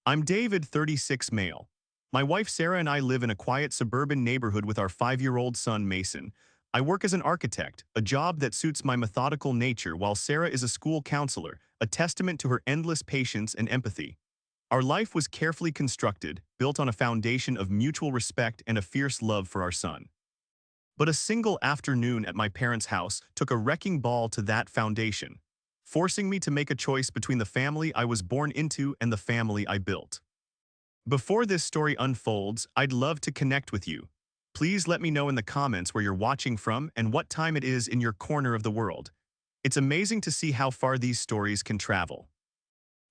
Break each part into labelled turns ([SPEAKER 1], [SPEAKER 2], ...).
[SPEAKER 1] I'm David, 36 male. My wife Sarah and I live in a quiet suburban neighborhood with our 5-year-old son Mason. I work as an architect, a job that suits my methodical nature, while Sarah is a school counselor, a testament to her endless patience and empathy. Our life was carefully constructed, built on a foundation of mutual respect and a fierce love for our son. But a single afternoon at my parents' house took a wrecking ball to that foundation, forcing me to make a choice between the family I was born into and the family I built. Before this story unfolds, I'd love to connect with you. Please let me know in the comments where you're watching from and what time it is in your corner of the world. It's amazing to see how far these stories can travel.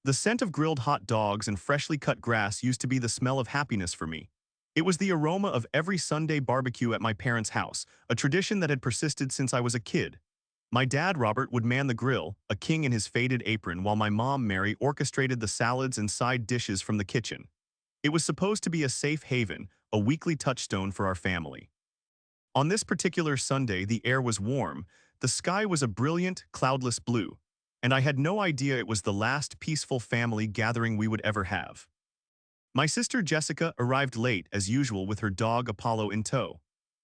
[SPEAKER 1] The scent of grilled hot dogs and freshly cut grass used to be the smell of happiness for me. It was the aroma of every Sunday barbecue at my parents' house, a tradition that had persisted since I was a kid. My dad, Robert, would man the grill, a king in his faded apron, while my mom, Mary, orchestrated the salads and side dishes from the kitchen. It was supposed to be a safe haven, a weekly touchstone for our family. On this particular Sunday, the air was warm, the sky was a brilliant, cloudless blue, and I had no idea it was the last peaceful family gathering we would ever have. My sister Jessica arrived late, as usual, with her dog Apollo in tow.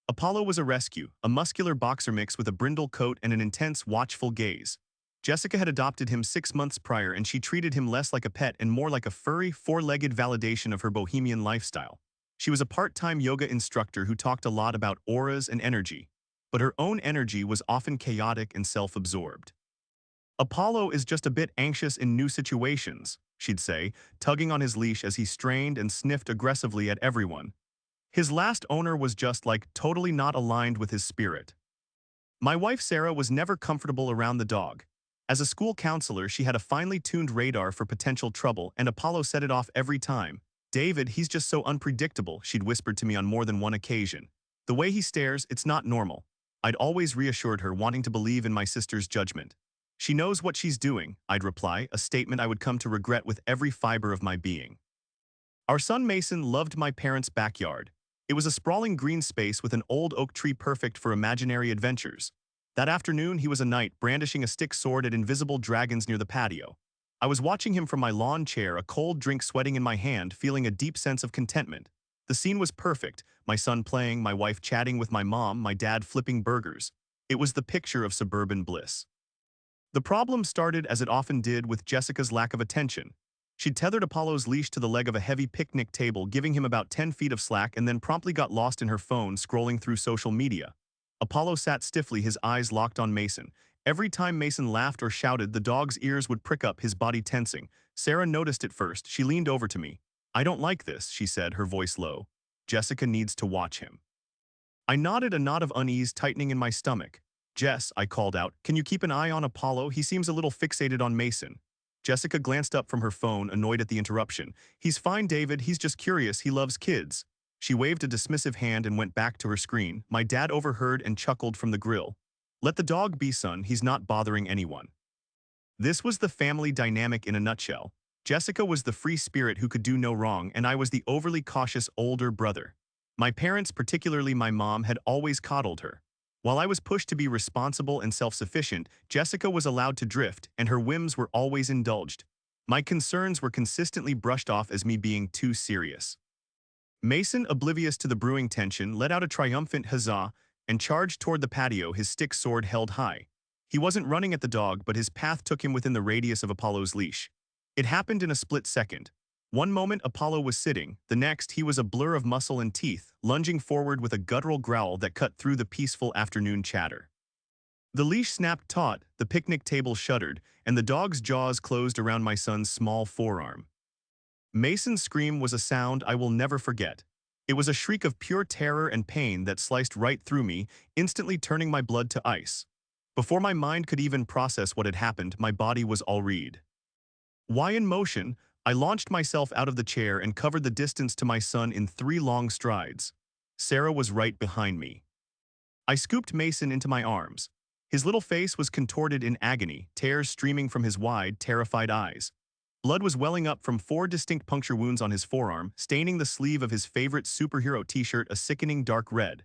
[SPEAKER 1] Apollo was a rescue, a muscular boxer mix with a brindle coat and an intense, watchful gaze. Jessica had adopted him 6 months prior, and she treated him less like a pet and more like a furry, four-legged validation of her bohemian lifestyle. She was a part-time yoga instructor who talked a lot about auras and energy, but her own energy was often chaotic and self-absorbed. Apollo is just a bit anxious in new situations, she'd say, tugging on his leash as he strained and sniffed aggressively at everyone. His last owner was just like totally not aligned with his spirit. My wife Sarah was never comfortable around the dog. As a school counselor, she had a finely tuned radar for potential trouble, and Apollo set it off every time. "David, he's just so unpredictable," she'd whispered to me on more than one occasion. "The way he stares, it's not normal." I'd always reassured her, wanting to believe in my sister's judgment. "She knows what she's doing," I'd reply, a statement I would come to regret with every fiber of my being. Our son Mason loved my parents' backyard. It was a sprawling green space with an old oak tree perfect for imaginary adventures. That afternoon, he was a knight, brandishing a stick sword at invisible dragons near the patio. I was watching him from my lawn chair, a cold drink sweating in my hand, feeling a deep sense of contentment. The scene was perfect, my son playing, my wife chatting with my mom, my dad flipping burgers. It was the picture of suburban bliss. The problem started, as it often did, with Jessica's lack of attention. She'd tethered Apollo's leash to the leg of a heavy picnic table, giving him about 10 feet of slack, and then promptly got lost in her phone, scrolling through social media. Apollo sat stiffly, his eyes locked on Mason. Every time Mason laughed or shouted, the dog's ears would prick up, his body tensing. Sarah noticed it first. She leaned over to me. "I don't like this," she said, her voice low. "Jessica needs to watch him." I nodded, a knot of unease tightening in my stomach. "Jess," I called out, "can you keep an eye on Apollo? He seems a little fixated on Mason." Jessica glanced up from her phone, annoyed at the interruption. "He's fine, David. He's just curious. He loves kids." She waved a dismissive hand and went back to her screen. My dad overheard and chuckled from the grill. "Let the dog be, son. He's not bothering anyone." This was the family dynamic in a nutshell. Jessica was the free spirit who could do no wrong, and I was the overly cautious older brother. My parents, particularly my mom, had always coddled her. While I was pushed to be responsible and self-sufficient, Jessica was allowed to drift, and her whims were always indulged. My concerns were consistently brushed off as me being too serious. Mason, oblivious to the brewing tension, let out a triumphant huzzah and charged toward the patio, his stick sword held high. He wasn't running at the dog, but his path took him within the radius of Apollo's leash. It happened in a split second. One moment Apollo was sitting, the next he was a blur of muscle and teeth, lunging forward with a guttural growl that cut through the peaceful afternoon chatter. The leash snapped taut, the picnic table shuddered, and the dog's jaws closed around my son's small forearm. Mason's scream was a sound I will never forget. It was a shriek of pure terror and pain that sliced right through me, instantly turning my blood to ice. Before my mind could even process what had happened, my body was all reed. Why in motion, I launched myself out of the chair and covered the distance to my son in 3 long strides. Sarah was right behind me. I scooped Mason into my arms. His little face was contorted in agony, tears streaming from his wide, terrified eyes. Blood was welling up from 4 distinct puncture wounds on his forearm, staining the sleeve of his favorite superhero t-shirt a sickening dark red.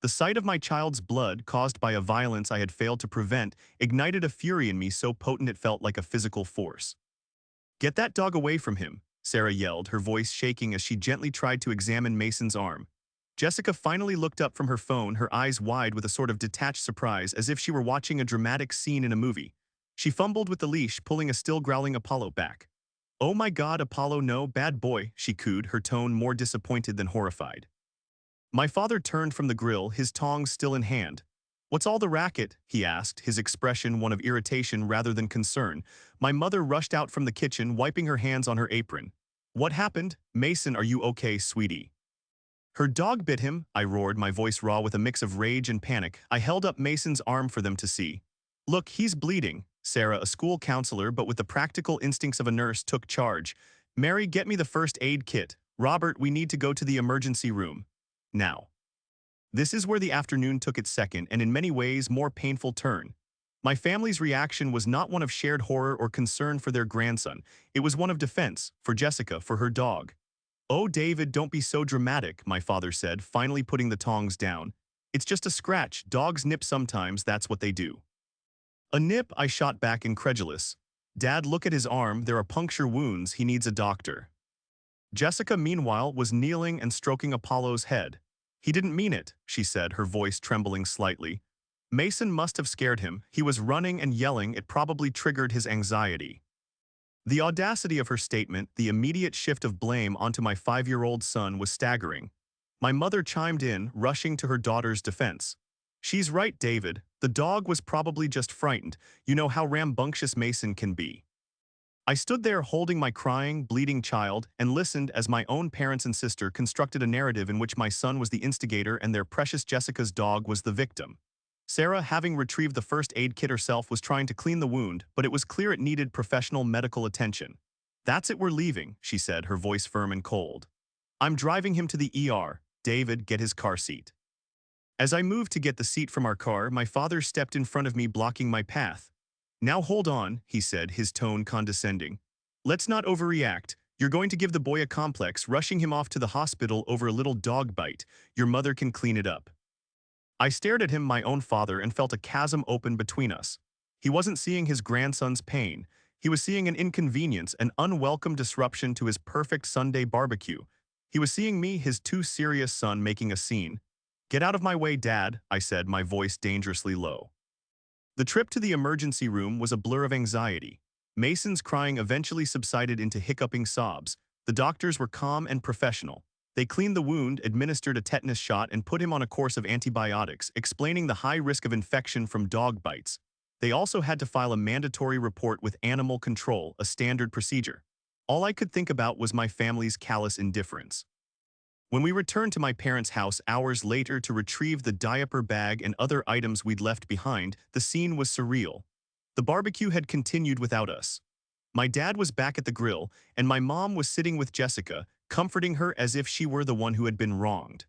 [SPEAKER 1] The sight of my child's blood, caused by a violence I had failed to prevent, ignited a fury in me so potent it felt like a physical force. "Get that dog away from him," Sarah yelled, her voice shaking as she gently tried to examine Mason's arm. Jessica finally looked up from her phone, her eyes wide with a sort of detached surprise, as if she were watching a dramatic scene in a movie. She fumbled with the leash, pulling a still growling Apollo back. "Oh my God, Apollo, no, bad boy," she cooed, her tone more disappointed than horrified. My father turned from the grill, his tongs still in hand. "What's all the racket?" he asked, his expression one of irritation rather than concern. My mother rushed out from the kitchen, wiping her hands on her apron. "What happened? Mason, are you okay, sweetie?" "Her dog bit him," I roared, my voice raw with a mix of rage and panic. I held up Mason's arm for them to see. "Look, he's bleeding." Sarah, a school counselor but with the practical instincts of a nurse, took charge. "Mary, get me the first aid kit. Robert, we need to go to the emergency room. Now." This is where the afternoon took its second and in many ways more painful turn. My family's reaction was not one of shared horror or concern for their grandson. It was one of defense, for Jessica, for her dog. "Oh, David, don't be so dramatic," my father said, finally putting the tongs down. "It's just a scratch. Dogs nip sometimes, that's what they do." "A nip?" I shot back, incredulous. "Dad, look at his arm. There are puncture wounds. He needs a doctor." Jessica, meanwhile, was kneeling and stroking Apollo's head. "He didn't mean it," she said, her voice trembling slightly. "Mason must have scared him. He was running and yelling. It probably triggered his anxiety." The audacity of her statement, the immediate shift of blame onto my 5-year-old son, was staggering. My mother chimed in, rushing to her daughter's defense. "She's right, David. The dog was probably just frightened. You know how rambunctious Mason can be." I stood there holding my crying, bleeding child and listened as my own parents and sister constructed a narrative in which my son was the instigator and their precious Jessica's dog was the victim. Sarah, having retrieved the first aid kit herself, was trying to clean the wound, but it was clear it needed professional medical attention. "That's it, we're leaving," she said, her voice firm and cold. "I'm driving him to the ER. David, get his car seat." As I moved to get the seat from our car, my father stepped in front of me, blocking my path. "Now hold on," he said, his tone condescending. "Let's not overreact. You're going to give the boy a complex, rushing him off to the hospital over a little dog bite. Your mother can clean it up." I stared at him, my own father, and felt a chasm open between us. He wasn't seeing his grandson's pain. He was seeing an inconvenience, an unwelcome disruption to his perfect Sunday barbecue. He was seeing me, his too serious son, making a scene. "Get out of my way, Dad," I said, my voice dangerously low. The trip to the emergency room was a blur of anxiety. Mason's crying eventually subsided into hiccuping sobs. The doctors were calm and professional. They cleaned the wound, administered a tetanus shot, and put him on a course of antibiotics, explaining the high risk of infection from dog bites. They also had to file a mandatory report with animal control, a standard procedure. All I could think about was my family's callous indifference. When we returned to my parents' house hours later to retrieve the diaper bag and other items we'd left behind, the scene was surreal. The barbecue had continued without us. My dad was back at the grill, and my mom was sitting with Jessica, comforting her as if she were the one who had been wronged.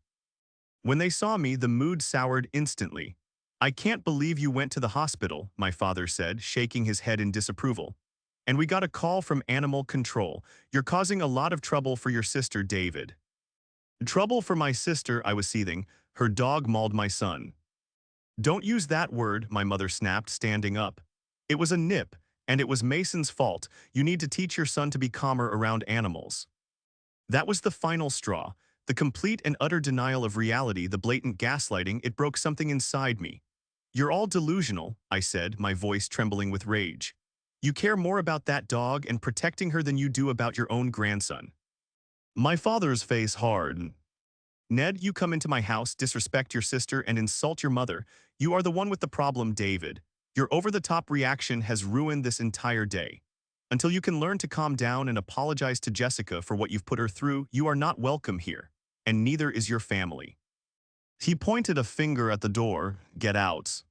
[SPEAKER 1] When they saw me, the mood soured instantly. "I can't believe you went to the hospital," my father said, shaking his head in disapproval. "And we got a call from animal control. You're causing a lot of trouble for your sister, David." "Trouble for my sister," I was seething. "Her dog mauled my son." "Don't use that word," my mother snapped, standing up. "It was a nip, and it was Mason's fault. You need to teach your son to be calmer around animals." That was the final straw. The complete and utter denial of reality, the blatant gaslighting. It broke something inside me. "You're all delusional," I said, my voice trembling with rage. "You care more about that dog and protecting her than you do about your own grandson." My father's face hardened. "Ned, you come into my house, disrespect your sister, and insult your mother. You are the one with the problem, David. Your over-the-top reaction has ruined this entire day. Until you can learn to calm down and apologize to Jessica for what you've put her through, you are not welcome here, and neither is your family." He pointed a finger at the door. "Get out."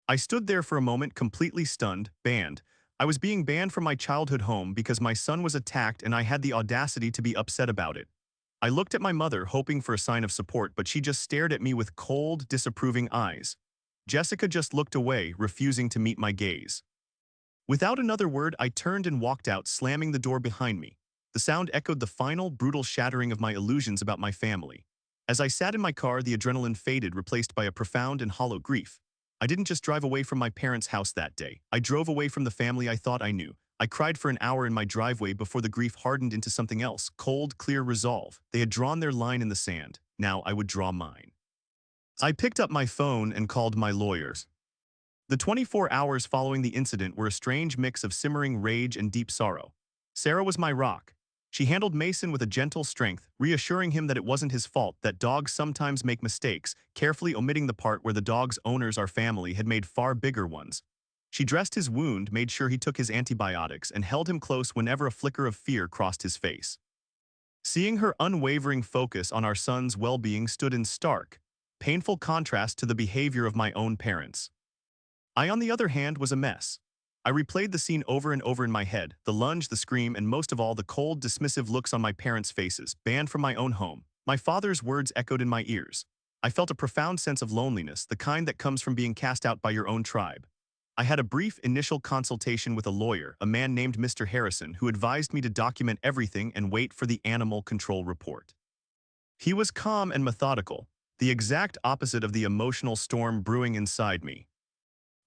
[SPEAKER 1] I stood there for a moment, completely stunned, banned. I was being banned from my childhood home because my son was attacked, and I had the audacity to be upset about it. I looked at my mother, hoping for a sign of support, but she just stared at me with cold, disapproving eyes. Jessica just looked away, refusing to meet my gaze. Without another word, I turned and walked out, slamming the door behind me. The sound echoed the final, brutal shattering of my illusions about my family. As I sat in my car, the adrenaline faded, replaced by a profound and hollow grief. I didn't just drive away from my parents' house that day. I drove away from the family I thought I knew. I cried for an hour in my driveway before the grief hardened into something else, cold, clear resolve. They had drawn their line in the sand. Now I would draw mine. I picked up my phone and called my lawyers. The 24 hours following the incident were a strange mix of simmering rage and deep sorrow. Sarah was my rock. She handled Mason with a gentle strength, reassuring him that it wasn't his fault, that dogs sometimes make mistakes, carefully omitting the part where the dog's owners, our family, had made far bigger ones. She dressed his wound, made sure he took his antibiotics, and held him close whenever a flicker of fear crossed his face. Seeing her unwavering focus on our son's well-being stood in stark, painful contrast to the behavior of my own parents. I, on the other hand, was a mess. I replayed the scene over and over in my head, the lunge, the scream, and most of all, the cold, dismissive looks on my parents' faces, banned from my own home. My father's words echoed in my ears. I felt a profound sense of loneliness, the kind that comes from being cast out by your own tribe. I had a brief initial consultation with a lawyer, a man named Mr. Harrison, who advised me to document everything and wait for the animal control report. He was calm and methodical, the exact opposite of the emotional storm brewing inside me.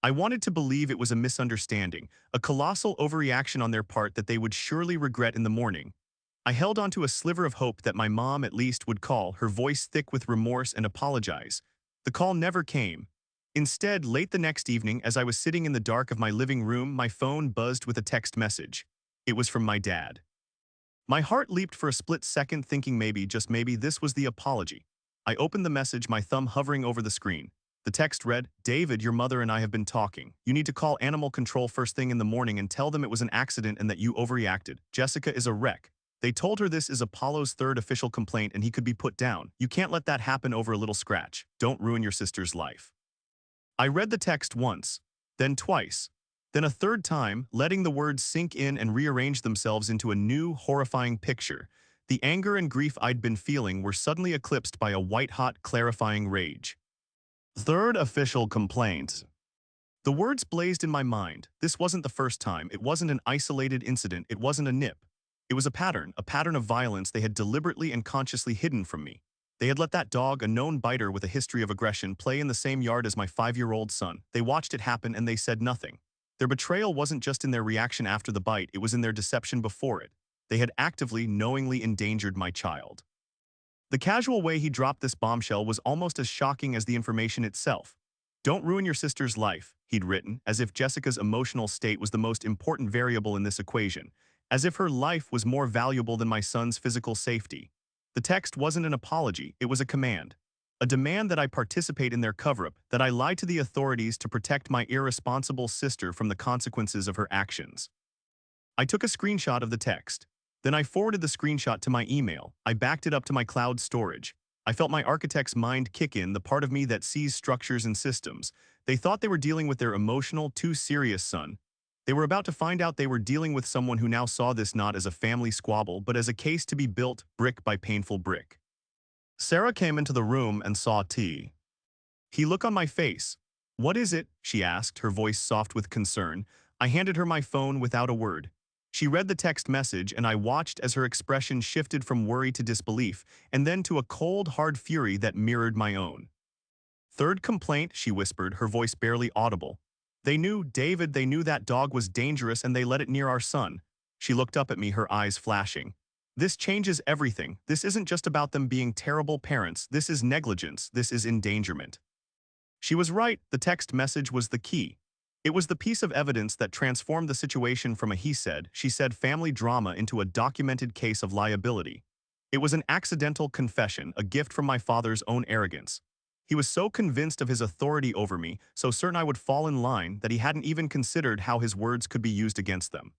[SPEAKER 1] I wanted to believe it was a misunderstanding, a colossal overreaction on their part that they would surely regret in the morning. I held on to a sliver of hope that my mom at least would call, her voice thick with remorse, and apologize. The call never came. Instead, late the next evening, as I was sitting in the dark of my living room, my phone buzzed with a text message. It was from my dad. My heart leaped for a split second, thinking maybe, just maybe, this was the apology. I opened the message, my thumb hovering over the screen. The text read, "David, your mother and I have been talking. You need to call animal control first thing in the morning and tell them it was an accident and that you overreacted. Jessica is a wreck. They told her this is Apollo's third official complaint and he could be put down. You can't let that happen over a little scratch. Don't ruin your sister's life." I read the text once, then twice, then a third time, letting the words sink in and rearrange themselves into a new, horrifying picture. The anger and grief I'd been feeling were suddenly eclipsed by a white-hot, clarifying rage. Third official complaint. The words blazed in my mind. This wasn't the first time. It wasn't an isolated incident. It wasn't a nip. It was a pattern of violence they had deliberately and consciously hidden from me. They had let that dog, a known biter with a history of aggression, play in the same yard as my 5-year-old son. They watched it happen and they said nothing. Their betrayal wasn't just in their reaction after the bite, it was in their deception before it. They had actively, knowingly endangered my child. The casual way he dropped this bombshell was almost as shocking as the information itself. "Don't ruin your sister's life," he'd written, as if Jessica's emotional state was the most important variable in this equation, as if her life was more valuable than my son's physical safety. The text wasn't an apology, it was a command. A demand that I participate in their cover-up, that I lie to the authorities to protect my irresponsible sister from the consequences of her actions. I took a screenshot of the text. Then I forwarded the screenshot to my email. I backed it up to my cloud storage. I felt my architect's mind kick in, the part of me that sees structures and systems. They thought they were dealing with their emotional, too serious son. They were about to find out they were dealing with someone who now saw this not as a family squabble, but as a case to be built brick by painful brick. Sarah came into the room and saw T. He looked on my face. "What is it?" she asked, her voice soft with concern. I handed her my phone without a word. She read the text message, and I watched as her expression shifted from worry to disbelief, and then to a cold, hard fury that mirrored my own. "Third complaint," she whispered, her voice barely audible. "They knew, David, they knew that dog was dangerous and they let it near our son." She looked up at me, her eyes flashing. "This changes everything. This isn't just about them being terrible parents. This is negligence. This is endangerment." She was right. The text message was the key. It was the piece of evidence that transformed the situation from a he said, she said family drama into a documented case of liability. It was an accidental confession, a gift from my father's own arrogance. He was so convinced of his authority over me, so certain I would fall in line, that he hadn't even considered how his words could be used against them.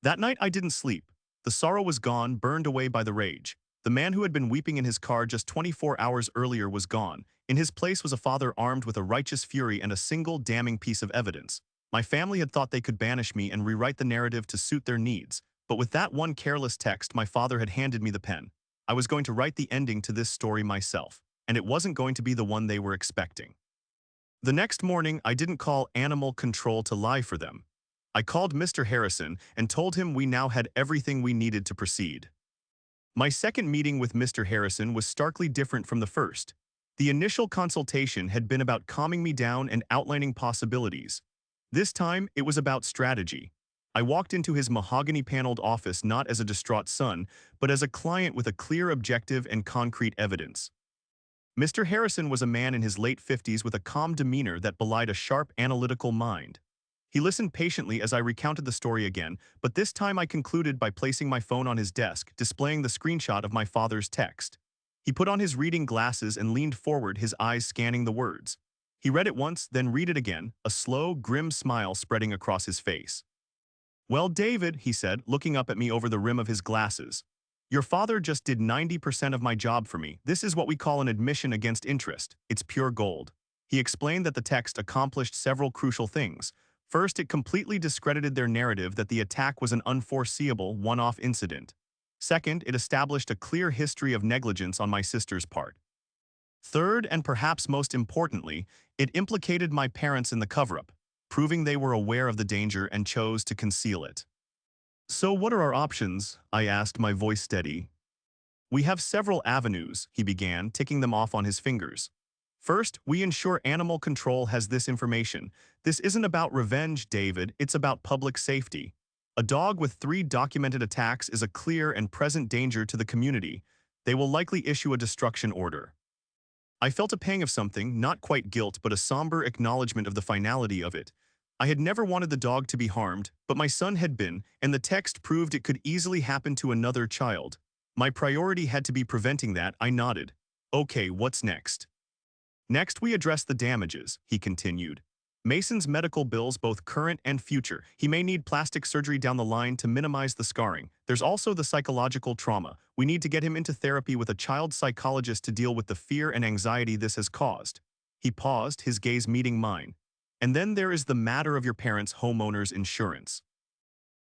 [SPEAKER 1] That night I didn't sleep. The sorrow was gone, burned away by the rage. The man who had been weeping in his car just 24 hours earlier was gone. In his place was a father armed with a righteous fury and a single damning piece of evidence. My family had thought they could banish me and rewrite the narrative to suit their needs, but with that one careless text, my father had handed me the pen. I was going to write the ending to this story myself, and it wasn't going to be the one they were expecting. The next morning, I didn't call animal control to lie for them. I called Mr. Harrison and told him we now had everything we needed to proceed. My second meeting with Mr. Harrison was starkly different from the first. The initial consultation had been about calming me down and outlining possibilities. This time, it was about strategy. I walked into his mahogany-paneled office not as a distraught son, but as a client with a clear objective and concrete evidence. Mr. Harrison was a man in his late 50s with a calm demeanor that belied a sharp, analytical mind. He listened patiently as I recounted the story again, but this time I concluded by placing my phone on his desk, displaying the screenshot of my father's text. He put on his reading glasses and leaned forward, his eyes scanning the words. He read it once, then read it again, a slow, grim smile spreading across his face. "Well, David," he said, looking up at me over the rim of his glasses, "your father just did 90% of my job for me. This is what we call an admission against interest. It's pure gold." He explained that the text accomplished several crucial things. First, it completely discredited their narrative that the attack was an unforeseeable, one-off incident. Second, it established a clear history of negligence on my sister's part. Third, and perhaps most importantly, it implicated my parents in the cover-up, proving they were aware of the danger and chose to conceal it. "So what are our options?" I asked, my voice steady. "We have several avenues," he began, ticking them off on his fingers. "First, we ensure animal control has this information. This isn't about revenge, David, it's about public safety. A dog with 3 documented attacks is a clear and present danger to the community. They will likely issue a destruction order." I felt a pang of something, not quite guilt, but a somber acknowledgement of the finality of it. I had never wanted the dog to be harmed, but my son had been, and the text proved it could easily happen to another child. My priority had to be preventing that. I nodded. "Okay, what's next?" "Next, we address the damages," he continued. "Mason's medical bills, both current and future. He may need plastic surgery down the line to minimize the scarring. There's also the psychological trauma. We need to get him into therapy with a child psychologist to deal with the fear and anxiety this has caused." He paused, his gaze meeting mine. "And then there is the matter of your parents' homeowner's insurance."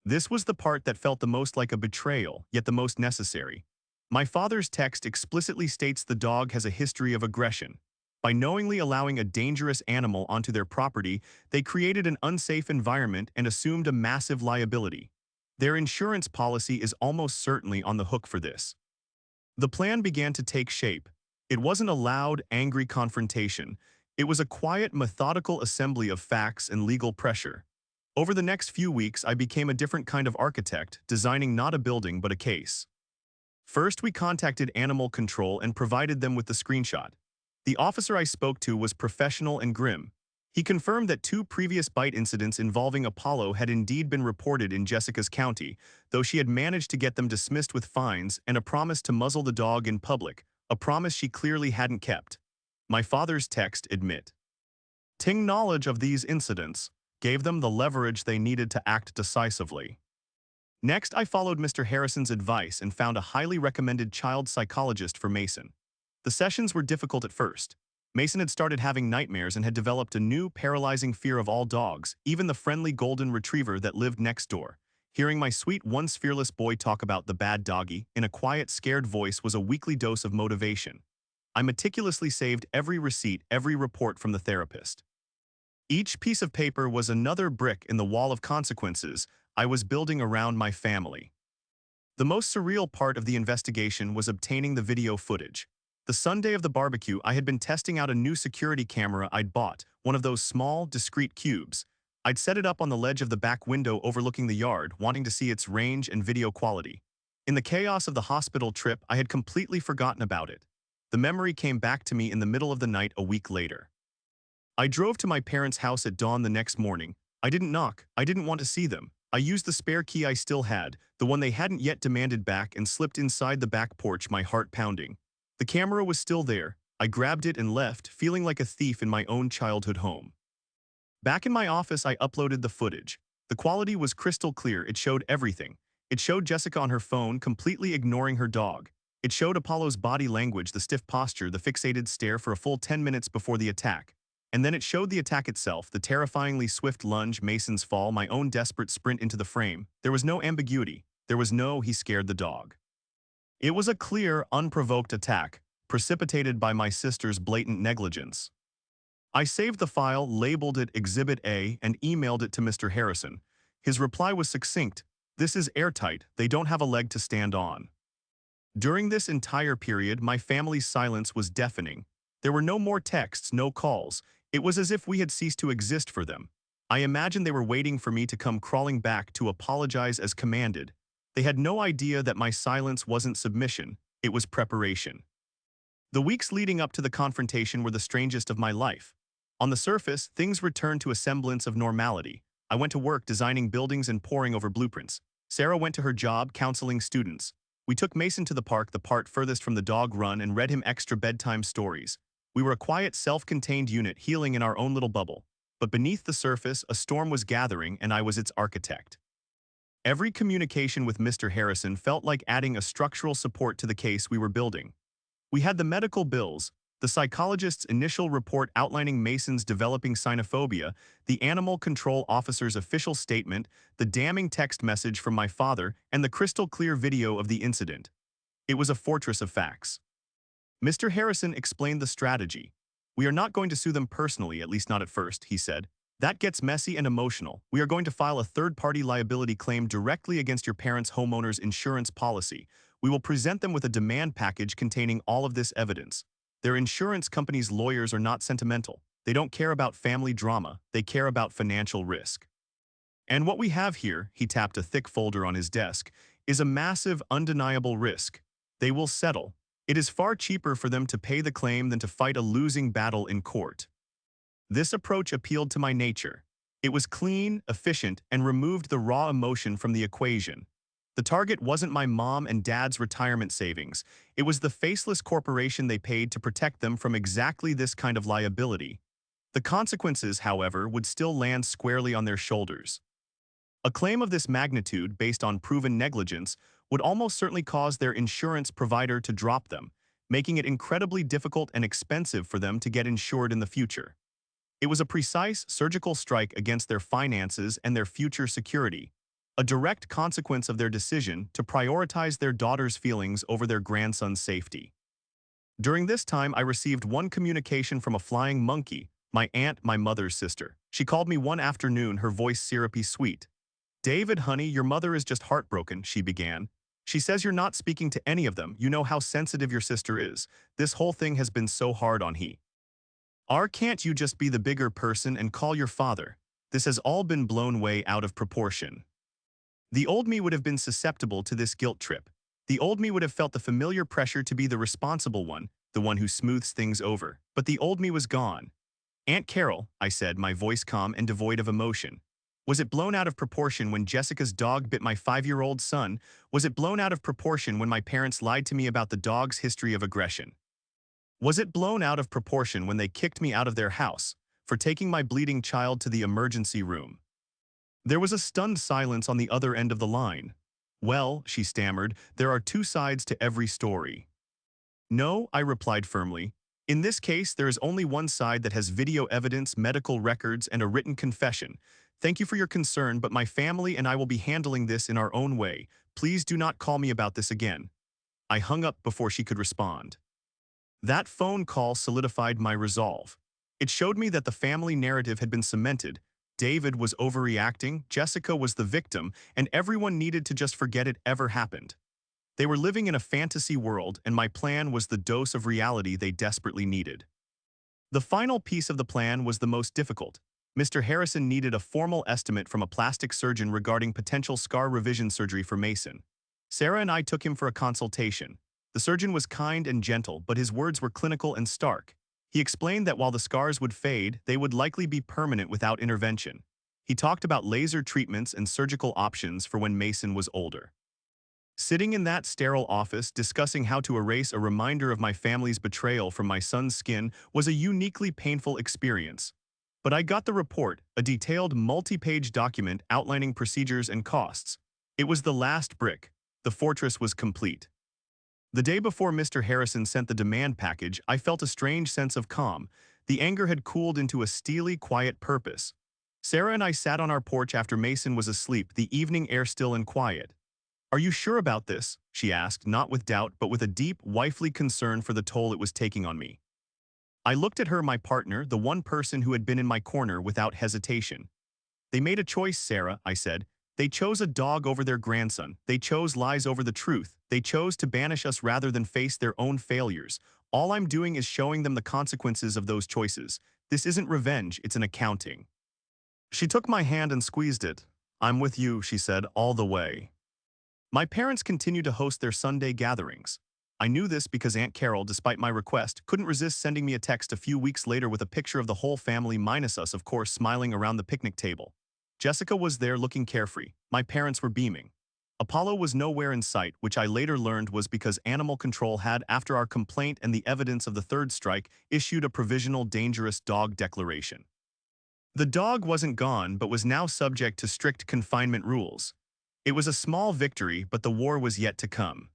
[SPEAKER 1] This was the part that felt the most like a betrayal, yet the most necessary. My father's text explicitly states the dog has a history of aggression. By knowingly allowing a dangerous animal onto their property, they created an unsafe environment and assumed a massive liability. Their insurance policy is almost certainly on the hook for this. The plan began to take shape. It wasn't a loud, angry confrontation. It was a quiet, methodical assembly of facts and legal pressure. Over the next few weeks, I became a different kind of architect, designing not a building but a case. First, we contacted Animal Control and provided them with the screenshot. The officer I spoke to was professional and grim. He confirmed that 2 previous bite incidents involving Apollo had indeed been reported in Jessica's county, though she had managed to get them dismissed with fines and a promise to muzzle the dog in public, a promise she clearly hadn't kept. My father's text admit. Ting knowledge of these incidents gave them the leverage they needed to act decisively. Next, I followed Mr. Harrison's advice and found a highly recommended child psychologist for Mason. The sessions were difficult at first. Mason had started having nightmares and had developed a new, paralyzing fear of all dogs, even the friendly golden retriever that lived next door. Hearing my sweet, once fearless boy talk about the bad doggy in a quiet, scared voice was a weekly dose of motivation. I meticulously saved every receipt, every report from the therapist. Each piece of paper was another brick in the wall of consequences I was building around my family. The most surreal part of the investigation was obtaining the video footage. The Sunday of the barbecue, I had been testing out a new security camera I'd bought, one of those small, discreet cubes. I'd set it up on the ledge of the back window overlooking the yard, wanting to see its range and video quality. In the chaos of the hospital trip, I had completely forgotten about it. The memory came back to me in the middle of the night a week later. I drove to my parents' house at dawn the next morning. I didn't knock. I didn't want to see them. I used the spare key I still had, the one they hadn't yet demanded back, and slipped inside the back porch, my heart pounding. The camera was still there. I grabbed it and left, feeling like a thief in my own childhood home. Back in my office, I uploaded the footage. The quality was crystal clear. It showed everything. It showed Jessica on her phone, completely ignoring her dog. It showed Apollo's body language, the stiff posture, the fixated stare for a full 10 minutes before the attack. And then it showed the attack itself, the terrifyingly swift lunge, Mason's fall, my own desperate sprint into the frame. There was no ambiguity. There was no "he scared the dog." It was a clear, unprovoked attack, precipitated by my sister's blatant negligence. I saved the file, labeled it Exhibit A, and emailed it to Mr. Harrison. His reply was succinct. "This is airtight. They don't have a leg to stand on." During this entire period, my family's silence was deafening. There were no more texts, no calls. It was as if we had ceased to exist for them. I imagined they were waiting for me to come crawling back to apologize as commanded. They had no idea that my silence wasn't submission, it was preparation. The weeks leading up to the confrontation were the strangest of my life. On the surface, things returned to a semblance of normality. I went to work designing buildings and poring over blueprints. Sarah went to her job counseling students. We took Mason to the park, the part furthest from the dog run, and read him extra bedtime stories. We were a quiet, self-contained unit healing in our own little bubble. But beneath the surface, a storm was gathering, and I was its architect. Every communication with Mr. Harrison felt like adding a structural support to the case we were building. We had the medical bills, the psychologist's initial report outlining Mason's developing xenophobia, the animal control officer's official statement, the damning text message from my father, and the crystal-clear video of the incident. It was a fortress of facts. Mr. Harrison explained the strategy. "We are not going to sue them personally, at least not at first," he said. "That gets messy and emotional. We are going to file a third-party liability claim directly against your parents' homeowner's insurance policy. We will present them with a demand package containing all of this evidence. Their insurance company's lawyers are not sentimental. They don't care about family drama. They care about financial risk. And what we have here," he tapped a thick folder on his desk, "is a massive, undeniable risk. They will settle. It is far cheaper for them to pay the claim than to fight a losing battle in court." This approach appealed to my nature. It was clean, efficient, and removed the raw emotion from the equation. The target wasn't my mom and dad's retirement savings. It was the faceless corporation they paid to protect them from exactly this kind of liability. The consequences, however, would still land squarely on their shoulders. A claim of this magnitude, based on proven negligence, would almost certainly cause their insurance provider to drop them, making it incredibly difficult and expensive for them to get insured in the future. It was a precise, surgical strike against their finances and their future security, a direct consequence of their decision to prioritize their daughter's feelings over their grandson's safety. During this time, I received one communication from a flying monkey, my aunt, my mother's sister. She called me one afternoon, her voice syrupy sweet. "David, honey, your mother is just heartbroken," she began. "She says you're not speaking to any of them. You know how sensitive your sister is. This whole thing has been so hard on he. Can't you just be the bigger person and call your father? This has all been blown way out of proportion." The old me would have been susceptible to this guilt trip. The old me would have felt the familiar pressure to be the responsible one, the one who smooths things over. But the old me was gone. "Aunt Carol," I said, my voice calm and devoid of emotion. "Was it blown out of proportion when Jessica's dog bit my 5-year-old son? Was it blown out of proportion when my parents lied to me about the dog's history of aggression? Was it blown out of proportion when they kicked me out of their house for taking my bleeding child to the emergency room?" There was a stunned silence on the other end of the line. "Well," she stammered, "there are two sides to every story." "No," I replied firmly. "In this case, there is only one side that has video evidence, medical records, and a written confession. Thank you for your concern, but my family and I will be handling this in our own way. Please do not call me about this again." I hung up before she could respond. That phone call solidified my resolve. It showed me that the family narrative had been cemented. David was overreacting, Jessica was the victim, and everyone needed to just forget it ever happened. They were living in a fantasy world, and my plan was the dose of reality they desperately needed. The final piece of the plan was the most difficult. Mr. Harrison needed a formal estimate from a plastic surgeon regarding potential scar revision surgery for Mason. Sarah and I took him for a consultation. The surgeon was kind and gentle, but his words were clinical and stark. He explained that while the scars would fade, they would likely be permanent without intervention. He talked about laser treatments and surgical options for when Mason was older. Sitting in that sterile office discussing how to erase a reminder of my family's betrayal from my son's skin was a uniquely painful experience. But I got the report, a detailed multi-page document outlining procedures and costs. It was the last brick. The fortress was complete. The day before Mr. Harrison sent the demand package, I felt a strange sense of calm. The anger had cooled into a steely, quiet purpose. Sarah and I sat on our porch after Mason was asleep, the evening air still and quiet. "Are you sure about this?" she asked, not with doubt, but with a deep, wifely concern for the toll it was taking on me. I looked at her, my partner, the one person who had been in my corner, without hesitation. "They made a choice, Sarah," I said. "They chose a dog over their grandson. They chose lies over the truth. They chose to banish us rather than face their own failures. All I'm doing is showing them the consequences of those choices. This isn't revenge, it's an accounting." She took my hand and squeezed it. "I'm with you," she said, "all the way." My parents continued to host their Sunday gatherings. I knew this because Aunt Carol, despite my request, couldn't resist sending me a text a few weeks later with a picture of the whole family minus us, of course, smiling around the picnic table. Jessica was there looking carefree. My parents were beaming. Apollo was nowhere in sight, which I later learned was because Animal Control had, after our complaint and the evidence of the third strike, issued a provisional dangerous dog declaration. The dog wasn't gone but was now subject to strict confinement rules. It was a small victory, but the war was yet to come.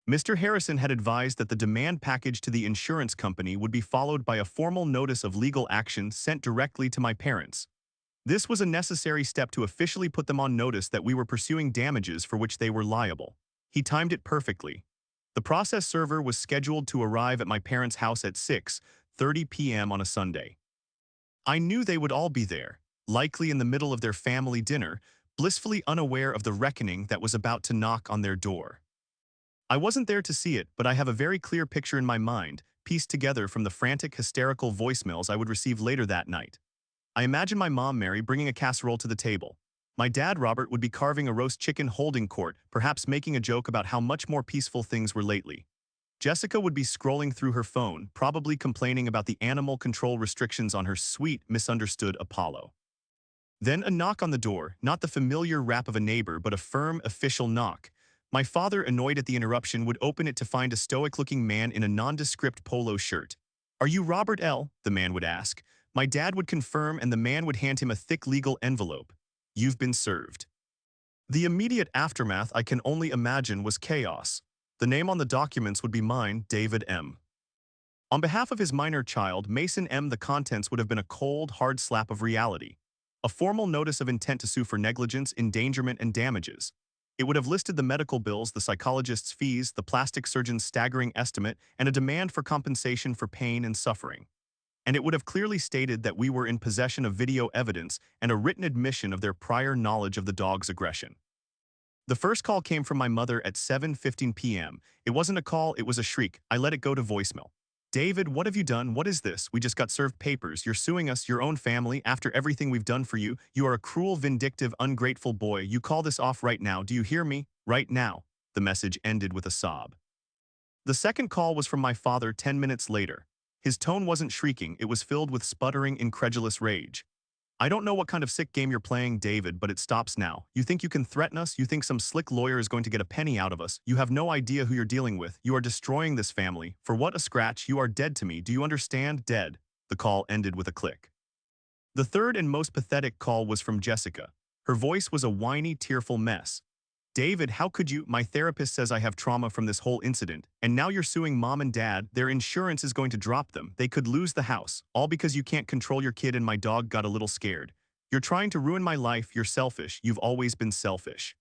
[SPEAKER 1] Mr. Harrison had advised that the demand package to the insurance company would be followed by a formal notice of legal action sent directly to my parents. This was a necessary step to officially put them on notice that we were pursuing damages for which they were liable. He timed it perfectly. The process server was scheduled to arrive at my parents' house at 6:30 p.m. on a Sunday. I knew they would all be there, likely in the middle of their family dinner, blissfully unaware of the reckoning that was about to knock on their door. I wasn't there to see it, but I have a very clear picture in my mind, pieced together from the frantic, hysterical voicemails I would receive later that night. I imagine my mom, Mary, bringing a casserole to the table. My dad, Robert, would be carving a roast chicken holding court, perhaps making a joke about how much more peaceful things were lately. Jessica would be scrolling through her phone, probably complaining about the animal control restrictions on her sweet, misunderstood Apollo. Then a knock on the door, not the familiar rap of a neighbor, but a firm, official knock. My father, annoyed at the interruption, would open it to find a stoic-looking man in a nondescript polo shirt. "Are you Robert L.?" the man would ask. My dad would confirm, and the man would hand him a thick legal envelope. "You've been served." The immediate aftermath, I can only imagine, was chaos. The name on the documents would be mine, David M. On behalf of his minor child, Mason M., the contents would have been a cold, hard slap of reality. A formal notice of intent to sue for negligence, endangerment, and damages. It would have listed the medical bills, the psychologist's fees, the plastic surgeon's staggering estimate, and a demand for compensation for pain and suffering. And it would have clearly stated that we were in possession of video evidence and a written admission of their prior knowledge of the dog's aggression. The first call came from my mother at 7:15 p.m. It wasn't a call, it was a shriek. I let it go to voicemail. "David, what have you done? What is this? We just got served papers. You're suing us, your own family, after everything we've done for you. You are a cruel, vindictive, ungrateful boy. You call this off right now. Do you hear me? Right now." The message ended with a sob. The second call was from my father 10 minutes later. His tone wasn't shrieking, it was filled with sputtering, incredulous rage. "I don't know what kind of sick game you're playing, David, but it stops now. You think you can threaten us? You think some slick lawyer is going to get a penny out of us? You have no idea who you're dealing with. You are destroying this family. For what a scratch, you are dead to me. Do you understand? Dead." The call ended with a click. The third and most pathetic call was from Jessica. Her voice was a whiny, tearful mess. "David, how could you? My therapist says I have trauma from this whole incident, and now you're suing mom and dad. Their insurance is going to drop them. They could lose the house, all because you can't control your kid and my dog got a little scared. You're trying to ruin my life. You're selfish. You've always been selfish."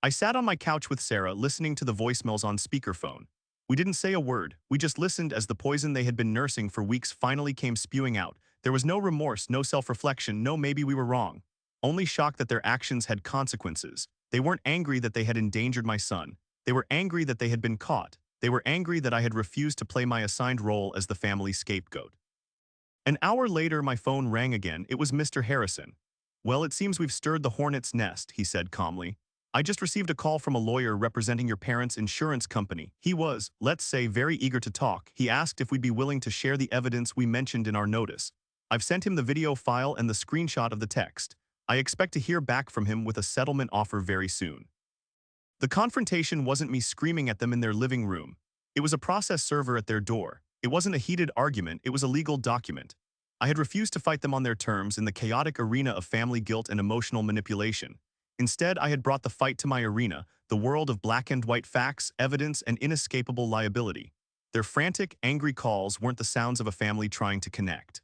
[SPEAKER 1] I sat on my couch with Sarah, listening to the voicemails on speakerphone. We didn't say a word. We just listened as the poison they had been nursing for weeks finally came spewing out. There was no remorse, no self-reflection, no maybe we were wrong. Only shock that their actions had consequences. They weren't angry that they had endangered my son. They were angry that they had been caught. They were angry that I had refused to play my assigned role as the family scapegoat. An hour later, my phone rang again. It was Mr. Harrison. "Well, it seems we've stirred the hornet's nest," he said calmly. "I just received a call from a lawyer representing your parents' insurance company. He was, let's say, very eager to talk. He asked if we'd be willing to share the evidence we mentioned in our notice. I've sent him the video file and the screenshot of the text. I expect to hear back from him with a settlement offer very soon." The confrontation wasn't me screaming at them in their living room. It was a process server at their door. It wasn't a heated argument, it was a legal document. I had refused to fight them on their terms in the chaotic arena of family guilt and emotional manipulation. Instead, I had brought the fight to my arena, the world of black and white facts, evidence, and inescapable liability. Their frantic, angry calls weren't the sounds of a family trying to connect.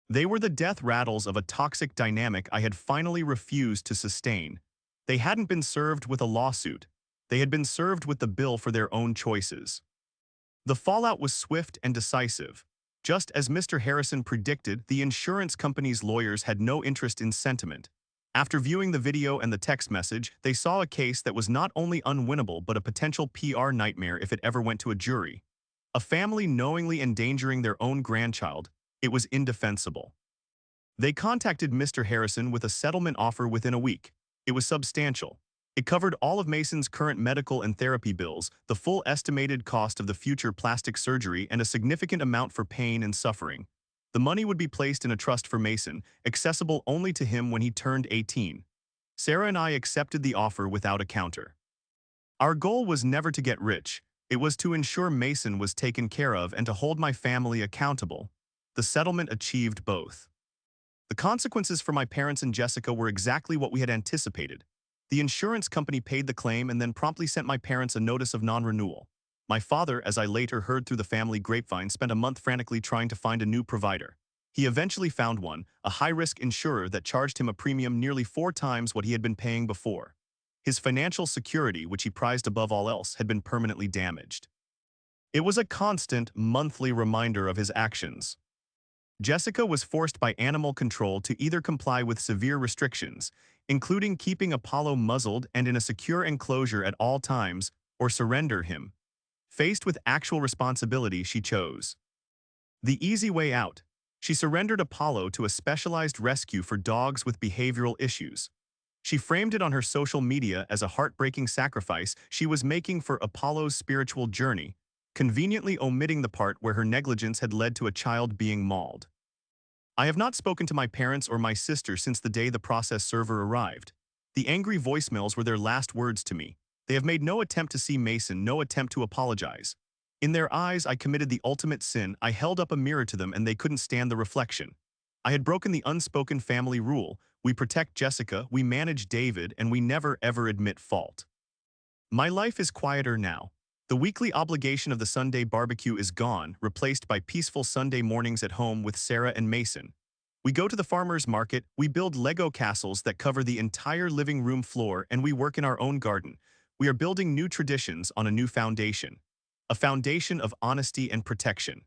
[SPEAKER 1] They were the death rattles of a toxic dynamic I had finally refused to sustain. They hadn't been served with a lawsuit. They had been served with the bill for their own choices. The fallout was swift and decisive. Just as Mr. Harrison predicted, the insurance company's lawyers had no interest in sentiment. After viewing the video and the text message, they saw a case that was not only unwinnable but a potential PR nightmare if it ever went to a jury. A family knowingly endangering their own grandchild, it was indefensible. They contacted Mr. Harrison with a settlement offer within a week. It was substantial. It covered all of Mason's current medical and therapy bills, the full estimated cost of the future plastic surgery, and a significant amount for pain and suffering. The money would be placed in a trust for Mason, accessible only to him when he turned 18. Sarah and I accepted the offer without a counter. Our goal was never to get rich. It was to ensure Mason was taken care of and to hold my family accountable. The settlement achieved both. The consequences for my parents and Jessica were exactly what we had anticipated. The insurance company paid the claim and then promptly sent my parents a notice of non-renewal. My father, as I later heard through the family grapevine, spent a month frantically trying to find a new provider. He eventually found one, a high-risk insurer that charged him a premium nearly 4 times what he had been paying before. His financial security, which he prized above all else, had been permanently damaged. It was a constant, monthly reminder of his actions. Jessica was forced by animal control to either comply with severe restrictions, including keeping Apollo muzzled and in a secure enclosure at all times, or surrender him. Faced with actual responsibility, she chose the easy way out. She surrendered Apollo to a specialized rescue for dogs with behavioral issues. She framed it on her social media as a heartbreaking sacrifice she was making for Apollo's spiritual journey, conveniently omitting the part where her negligence had led to a child being mauled. I have not spoken to my parents or my sister since the day the process server arrived. The angry voicemails were their last words to me. They have made no attempt to see Mason, no attempt to apologize. In their eyes, I committed the ultimate sin. I held up a mirror to them and they couldn't stand the reflection. I had broken the unspoken family rule. We protect Jessica, we manage David, and we never ever admit fault. My life is quieter now. The weekly obligation of the Sunday barbecue is gone, replaced by peaceful Sunday mornings at home with Sarah and Mason. We go to the farmer's market, we build Lego castles that cover the entire living room floor, and we work in our own garden. We are building new traditions on a new foundation. A foundation of honesty and protection.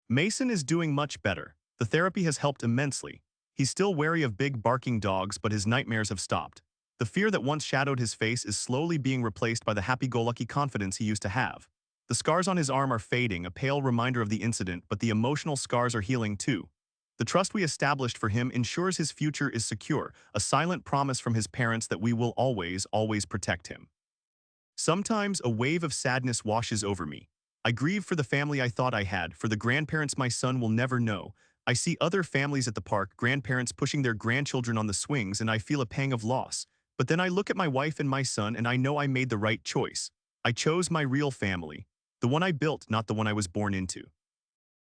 [SPEAKER 1] Mason is doing much better. The therapy has helped immensely. He's still wary of big barking dogs, but his nightmares have stopped. The fear that once shadowed his face is slowly being replaced by the happy-go-lucky confidence he used to have. The scars on his arm are fading, a pale reminder of the incident, but the emotional scars are healing too. The trust we established for him ensures his future is secure, a silent promise from his parents that we will always, always protect him. Sometimes a wave of sadness washes over me. I grieve for the family I thought I had, for the grandparents my son will never know. I see other families at the park, grandparents pushing their grandchildren on the swings, and I feel a pang of loss. But then I look at my wife and my son and I know I made the right choice. I chose my real family, the one I built, not the one I was born into.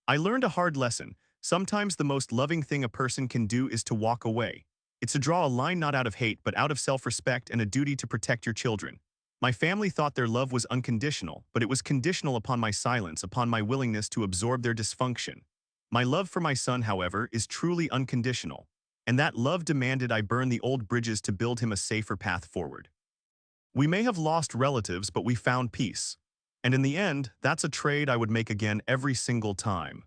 [SPEAKER 1] I learned a hard lesson. Sometimes the most loving thing a person can do is to walk away. It's to draw a line not out of hate but out of self-respect and a duty to protect your children. My family thought their love was unconditional, but it was conditional upon my silence, upon my willingness to absorb their dysfunction. My love for my son, however, is truly unconditional. And that love demanded I burn the old bridges to build him a safer path forward. We may have lost relatives, but we found peace. And in the end, that's a trade I would make again every single time.